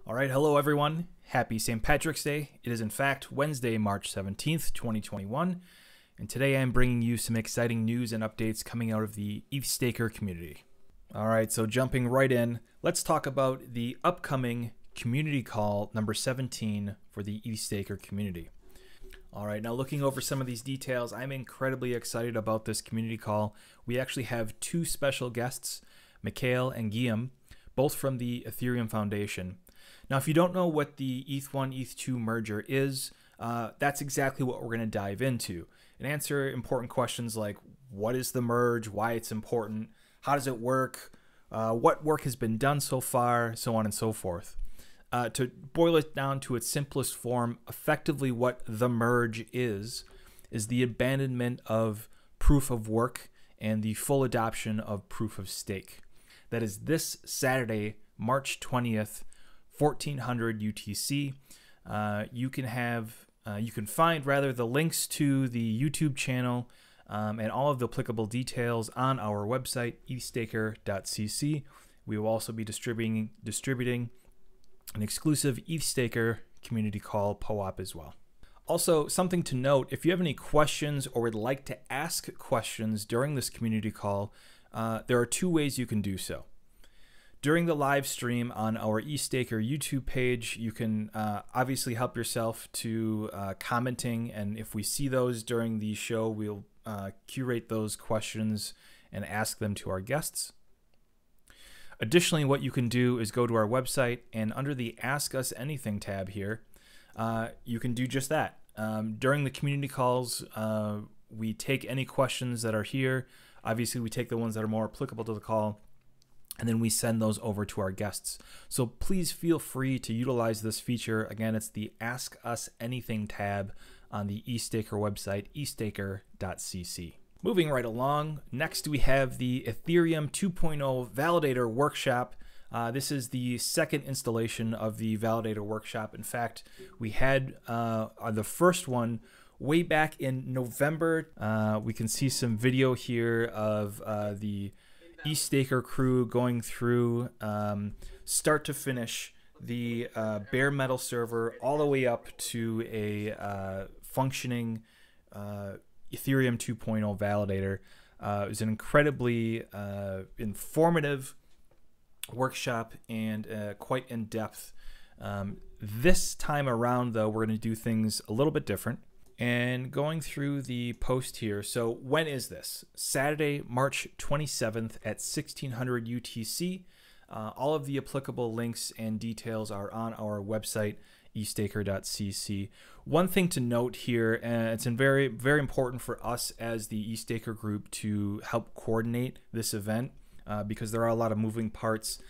All right, hello everyone. Happy St. Patrick's Day. It is in fact Wednesday, March 17th, 2021, and today I'm bringing you some exciting news and updates coming out of the ETHStaker community. All right, so jumping right in, let's talk about the upcoming community call number 17 for the ETHStaker community. All right, now looking over some of these details, I'm incredibly excited about this community call. We actually have two special guests, Mikhail and Guillaume, both from the Ethereum Foundation. Now, if you don't know what the ETH1, ETH2 merger is, that's exactly what we're going to dive into and answer important questions like what is the merge, why it's important, how does it work, what work has been done so far, so on and so forth. To boil it down to its simplest form, effectively what the merge is the abandonment of proof of work and the full adoption of proof of stake. That is this Saturday, March 20th, 1400 UTC. You can find the links to the YouTube channel and all of the applicable details on our website, ethstaker.cc. We will also be distributing an exclusive ETHStaker community call POAP as well. Also, something to note, if you have any questions or would like to ask questions during this community call, there are two ways you can do so. During the live stream on our ETHStaker YouTube page, you can obviously help yourself to commenting, and if we see those during the show, we'll curate those questions and ask them to our guests. Additionally, what you can do is go to our website, and under the Ask Us Anything tab here, you can do just that. During the community calls, we take any questions that are here. Obviously, we take the ones that are more applicable to the call, and then we send those over to our guests. So please feel free to utilize this feature. Again, it's the Ask Us Anything tab on the ETHStaker website, ethstaker.cc. Moving right along, next we have the Ethereum 2.0 Validator Workshop. This is the second installation of the Validator Workshop. In fact, we had the first one way back in November. We can see some video here of the ETHStaker crew going through start to finish the bare metal server all the way up to a functioning Ethereum 2.0 validator. It was an incredibly informative workshop and quite in-depth. This time around, though, we're going to do things a little bit different. And going through the post here, so when is this? Saturday, March 27th at 1600 UTC. All of the applicable links and details are on our website, ethstaker.cc. One thing to note here, and it's very, very important for us as the ETHStaker group to help coordinate this event because there are a lot of moving parts.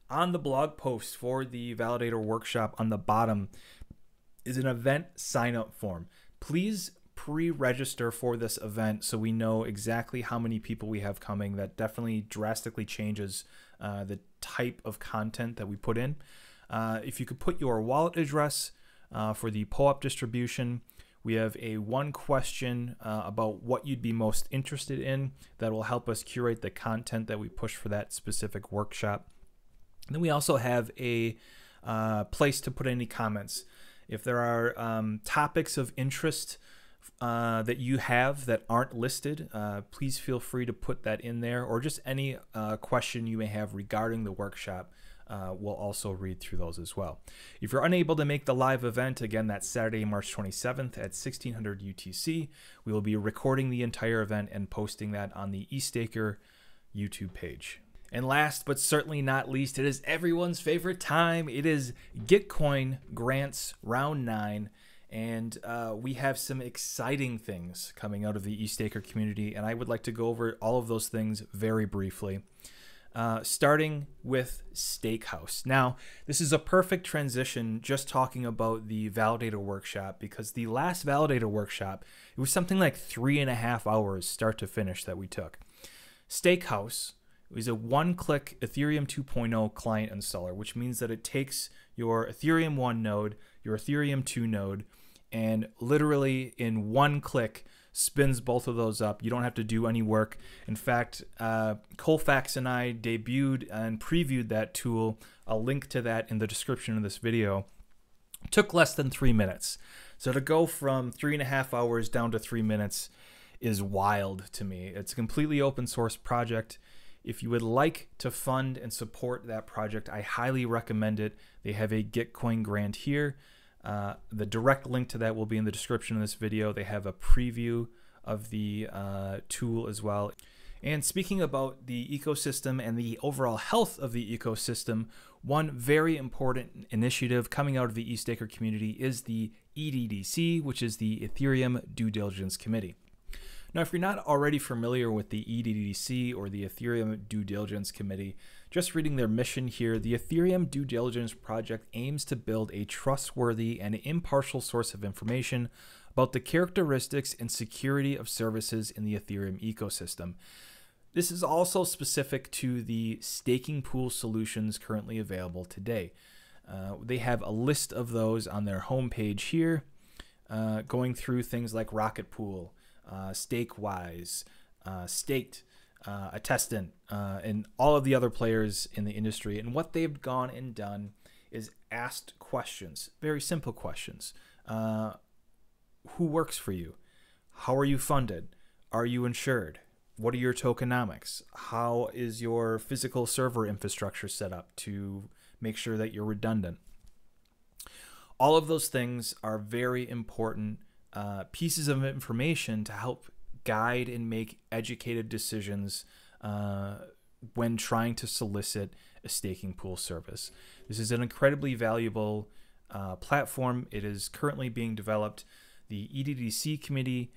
On the blog post for the Validator Workshop on the bottom is an event sign-up form. Please pre-register for this event so we know exactly how many people we have coming. That definitely drastically changes the type of content that we put in. If you could put your wallet address for the POAP distribution, we have a one question about what you'd be most interested in that will help us curate the content that we push for that specific workshop. And then we also have a place to put any comments. If there are topics of interest that you have that aren't listed, please feel free to put that in there, or just any question you may have regarding the workshop. We'll also read through those as well. If you're unable to make the live event, again, that's Saturday, March 27th at 1600 UTC. We will be recording the entire event and posting that on the ETHStaker YouTube page. And last but certainly not least, it is everyone's favorite time. It is Gitcoin Grants Round 9. And we have some exciting things coming out of the ETHStaker community. And I would like to go over all of those things very briefly. Starting with Stakehouse. Now, this is a perfect transition just talking about the Validator Workshop, because the last Validator Workshop, it was something like 3.5 hours start to finish that we took. Stakehouse is a one-click Ethereum 2.0 client installer, which means that it takes your Ethereum 1 node, your Ethereum 2 node, and literally in one click spins both of those up. You don't have to do any work. In fact, Colfax and I debuted and previewed that tool I'll link to that in the description of this video. It took less than 3 minutes. So to go from 3.5 hours down to 3 minutes is wild to me. It's a completely open source project. If you would like to fund and support that project, I highly recommend it. They have a Gitcoin Grant here. The direct link to that will be in the description of this video. They have a preview of the tool as well. And speaking about the ecosystem and the overall health of the ecosystem, one very important initiative coming out of the ETHStaker community is the EDDC, which is the Ethereum Due Diligence Committee. Now, if you're not already familiar with the EDDC or the Ethereum Due Diligence Committee, just reading their mission here, the Ethereum Due Diligence project aims to build a trustworthy and impartial source of information about the characteristics and security of services in the Ethereum ecosystem. This is also specific to the staking pool solutions currently available today. They have a list of those on their homepage here, going through things like Rocket Pool, Stakewise, Staked, Attestant, and all of the other players in the industry. And what they've gone and done is asked questions, very simple questions. Who works for you? How are you funded? Are you insured? What are your tokenomics? How is your physical server infrastructure set up to make sure that you're redundant? All of those things are very important pieces of information to help guide and make educated decisions when trying to solicit a staking pool service. This is an incredibly valuable platform. It is currently being developed. The EDDC committee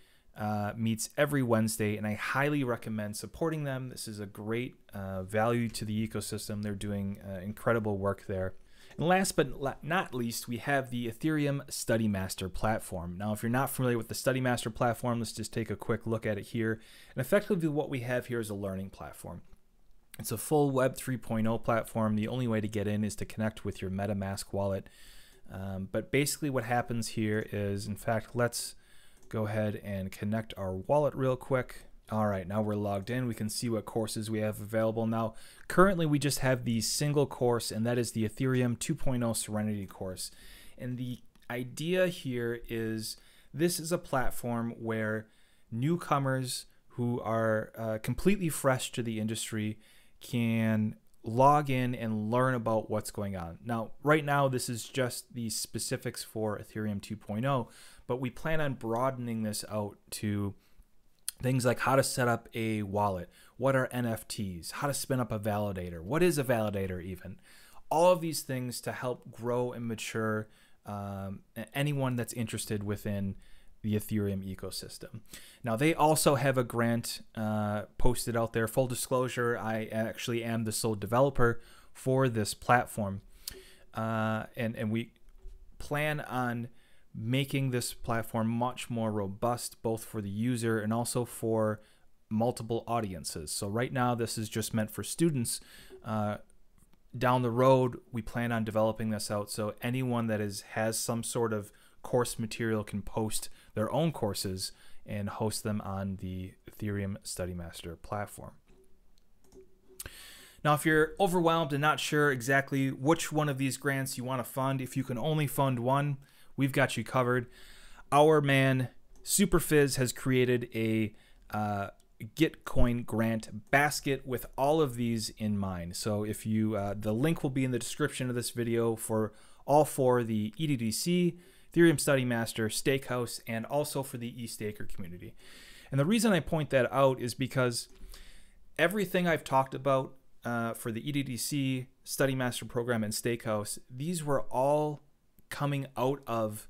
meets every Wednesday, and I highly recommend supporting them. This is a great value to the ecosystem. They're doing incredible work there. And last but not least, we have the Ethereum Studymaster platform. Now, if you're not familiar with the Studymaster platform, let's just take a quick look at it here. And effectively what we have here is a learning platform. It's a full Web 3.0 platform. The only way to get in is to connect with your MetaMask wallet. But basically what happens here is, in fact, let's go ahead and connect our wallet real quick. All right, now we're logged in. We can see what courses we have available. Now, currently we just have the single course, and that is the Ethereum 2.0 Serenity course. And the idea here is this is a platform where newcomers who are completely fresh to the industry can log in and learn about what's going on. Now, right now, this is just the specifics for Ethereum 2.0, but we plan on broadening this out to things like how to set up a wallet, what are NFTs, how to spin up a validator, what is a validator even. All of these things to help grow and mature anyone that's interested within the Ethereum ecosystem. Now, they also have a grant posted out there. Full disclosure, I actually am the sole developer for this platform. And we plan on making this platform much more robust, both for the user and also for multiple audiences. So right now, this is just meant for students. Down the road, we plan on developing this out so anyone that has some sort of course material can post their own courses and host them on the Ethereum Studymaster platform. Now, if you're overwhelmed and not sure exactly which one of these grants you want to fund, if you can only fund one, we've got you covered. Our man SuperFizz has created a Gitcoin Grant basket with all of these in mind. So if you, the link will be in the description of this video for all four: the EDDC, Ethereum Studymaster, Stakehouse, and also for the ETHStaker community. And the reason I point that out is because everything I've talked about for the EDDC, Studymaster program, and Stakehouse, these were all coming out of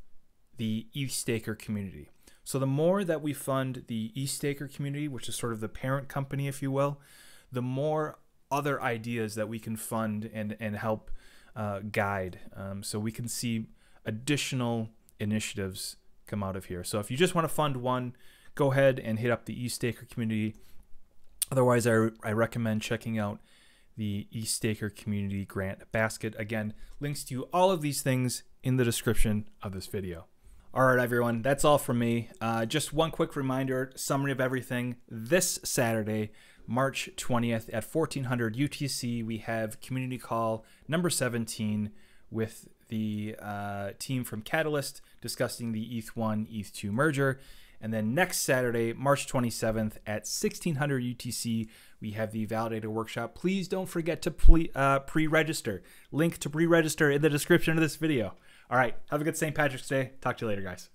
the ETHStaker community. So the more that we fund the ETHStaker community, which is sort of the parent company, if you will, the more other ideas that we can fund and help guide. So we can see additional initiatives come out of here. So if you just want to fund one, go ahead and hit up the ETHStaker community. Otherwise, I recommend checking out the ETHStaker Community Grant basket. Again, links to all of these things in the description of this video. All right, everyone, that's all from me. Just one quick reminder, summary of everything. This Saturday, March 20th at 1400 UTC, we have community call number 17 with the team from Catalyst discussing the ETH1, ETH2 merger. And then next Saturday, March 27th at 1600 UTC, we have the Validator Workshop. Please don't forget to pre-register. Link to pre-register in the description of this video. All right, have a good St. Patrick's Day. Talk to you later, guys.